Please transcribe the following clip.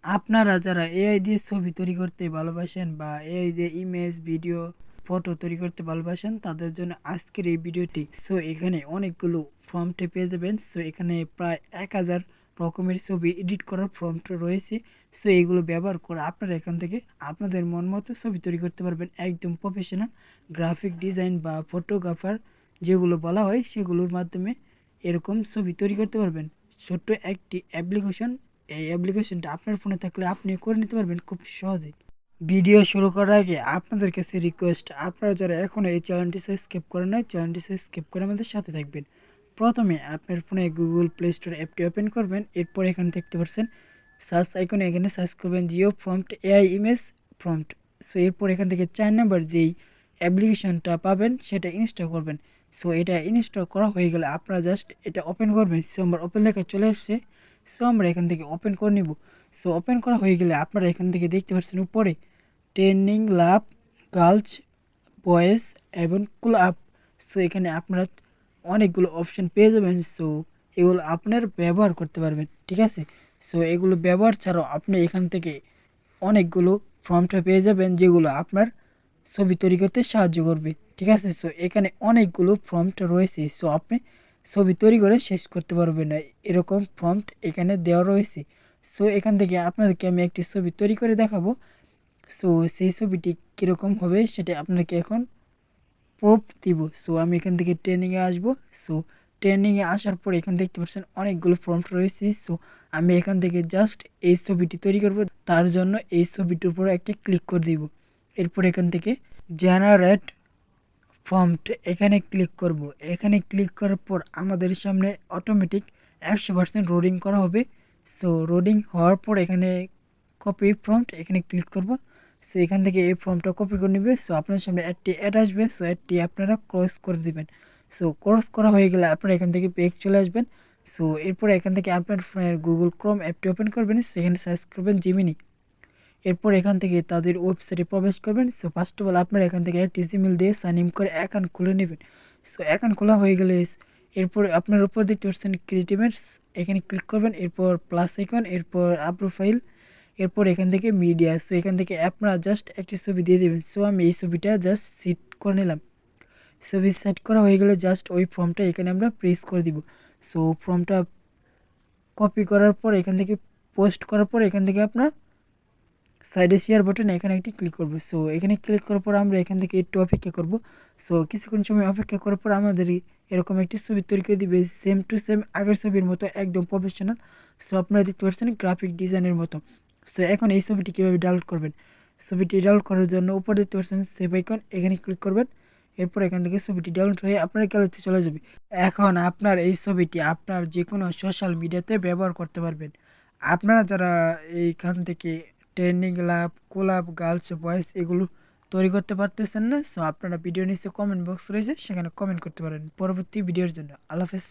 আপনারা যারা এআই দিয়ে ছবি তৈরি করতে ভালোবাসেন বা এআই দিয়ে ইমেজ, ভিডিও, ফটো তৈরি করতে ভালোবাসেন তাদের জন্য আজকের এই ভিডিওটি। সো এখানে অনেকগুলো প্রম্পটে পেয়ে যাবেন। সো এখানে প্রায় 1000 রকমের ছবি এডিট করার প্রম্পট রয়েছে। সো এইগুলো ব্যবহার করে আপনারা এখান থেকে আপনাদের মন মতো ছবি তৈরি করতে পারবেন। একদম প্রফেশনাল গ্রাফিক ডিজাইন বা ফটোগ্রাফার যেগুলো বলা হয় সেগুলোর মাধ্যমে এরকম ছবি তৈরি করতে পারবেন। ছোট্ট একটি অ্যাপ্লিকেশন, এই অ্যাপ্লিকেশনটা আপনার ফোনে থাকলে আপনি করে নিতে পারবেন খুব সহজেই। ভিডিও শুরু করার আগে আপনাদের কাছে রিকোয়েস্ট, আপনারা যারা এখনও এই চ্যানেলটি সাবস্ক্রাইব করেন নাই চ্যানেলটি সাবস্ক্রাইব করে আমাদের সাথে থাকবেন। প্রথমে আপনার ফোনে গুগল প্লে স্টোর অ্যাপটি ওপেন করবেন। এরপর এখানে দেখতে পাচ্ছেন সার্চ আইকনে, এখানে সার্চ করবেন Jio prompt AI image prompt. So এরপর এখান থেকে 4 নাম্বার যেই অ্যাপ্লিকেশনটা পাবেন সেটা ইনস্টল করবেন। সো এটা ইনস্টল করা হয়ে গেলে আপনারা জাস্ট এটা ওপেন করবেন। সো আমার ওপেন লেখা চলে আসছে। সো আমরা এখান থেকে ওপেন করে নিব। সো ওপেন করা হয়ে গেলে আপনারা এখান থেকে দেখতে পাচ্ছেন উপরে ট্রেনিং ল্যাব, গার্লস, বয়েজ এবং ক্লাব। সো এখানে আপনারা অনেকগুলো অপশন পেয়ে যাবেন। সো এগুলো আপনার ব্যবহার করতে পারবেন, ঠিক আছে। সো এগুলো ব্যবহার ছাড়াও আপনি এখান থেকে অনেকগুলো ফর্মটা পেয়ে যাবেন যেগুলো আপনার ছবি তৈরি করতে সাহায্য করবে, ঠিক আছে। সো এখানে অনেকগুলো প্রম্পট রয়েছে। সো আপনি ছবি তৈরি করে শেষ করতে পারবেন না, এরকম প্রম্পট এখানে দেওয়া রয়েছে। সো এখান থেকে আপনাদেরকে আমি একটি ছবি তৈরি করে দেখাবো। সো সেই ছবিটি কীরকম হবে সেটা আপনাকে এখন প্রুফ দিব। সো আমি এখান থেকে ট্রেনিংয়ে আসবো। সো ট্রেনিংয়ে আসার পর এখানে দেখতে পাচ্ছেন অনেকগুলো প্রম্পট রয়েছে। সো আমি এখান থেকে জাস্ট এই ছবিটি তৈরি করব, তার জন্য এই ছবিটির উপর একটা ক্লিক করে দিব। এরপর এখান থেকে জেনারেট প্রম্পট এখানে ক্লিক করব। এখানে ক্লিক করার পর আমাদের সামনে অটোমেটিক 100% লোডিং করা হবে। সো লোডিং হওয়ার পর এখানে কপি প্রম্পট এখানে ক্লিক করব। সো এখান থেকে এই ফর্মটা কপি করে নেবে। সো আপনার সামনে একটি অ্যাড আসবে। সো অ্যাডটি আপনারা ক্রস করে দিবেন। সো ক্রস করা হয়ে গেলে আপনারা এখান থেকে পেজ চলে আসবেন। সো এরপরে এখান থেকে আপনার ফোনের গুগল ক্রোম অ্যাপটি ওপেন করবেন। সেখানে সার্চ করবেন জিমিনি। এরপর এখান থেকে তাদের ওয়েবসাইটে প্রবেশ করবেন। সো ফার্স্ট অফ অল আপনারা এখান থেকে একটি জিমেল দিয়ে সাইন ইন করে অ্যাকাউন্ট খুলে নেবেন। সো অ্যাকাউন্ট খোলা হয়ে গেলে এরপর আপনার উপর দেখতে পাচ্ছেন ক্রিয়েটিভস, এখানে ক্লিক করবেন। এরপর প্লাস আইকন, এরপর আপলোড ফাইল, এরপর এখান থেকে মিডিয়া। সো এখান থেকে আপনারা জাস্ট একটি ছবি দিয়ে দেবেন। সো আমি এই ছবিটা জাস্ট সেট করে নিলাম। ছবি সেট করা হয়ে গেলে জাস্ট ওই ফর্মটা এখানে আমরা প্রেস করে দিব। সো ফর্মটা কপি করার পর এখান থেকে পোস্ট করার পর এখান থেকে আপনার সাইডে শেয়ার বাটন এখানে একটি ক্লিক করব। সো এখানে ক্লিক করার পর আমরা এখান থেকে একটু অপেক্ষা করব। সো কিছুক্ষণ সময় অপেক্ষা করার পর আমাদের এরকম একটি ছবি তৈরি করে দিবে, সেম টু সেম আগের ছবির মতো, একদম প্রফেশনাল। সো আপনারা দেখতে পাচ্ছেন গ্রাফিক ডিজাইনের মতো। সো এখন এই ছবিটি কীভাবে ডাউনলোড করবেন, ছবিটি ডাউনলোড করার জন্য উপরে দেখতে পাচ্ছেন সেভ আইকন, এখানে ক্লিক করবেন। এরপর এখান থেকে ছবিটি ডাউনলোড হয়ে আপনার গ্যালারিতে চলে যাবে। এখন আপনার এই ছবিটি আপনার যে কোনো সোশ্যাল মিডিয়াতে ব্যবহার করতে পারবেন। আপনারা যারা এইখান থেকে training lab, collab, girls, boys এগুলো তৈরি করতে পারতেছেন না, সো আপনারা ভিডিও নিচে কমেন্ট বক্স রয়েছে সেখানে কমেন্ট করতে পারেন পরবর্তী ভিডিওর জন্য। আল্লাহ হাফেজ।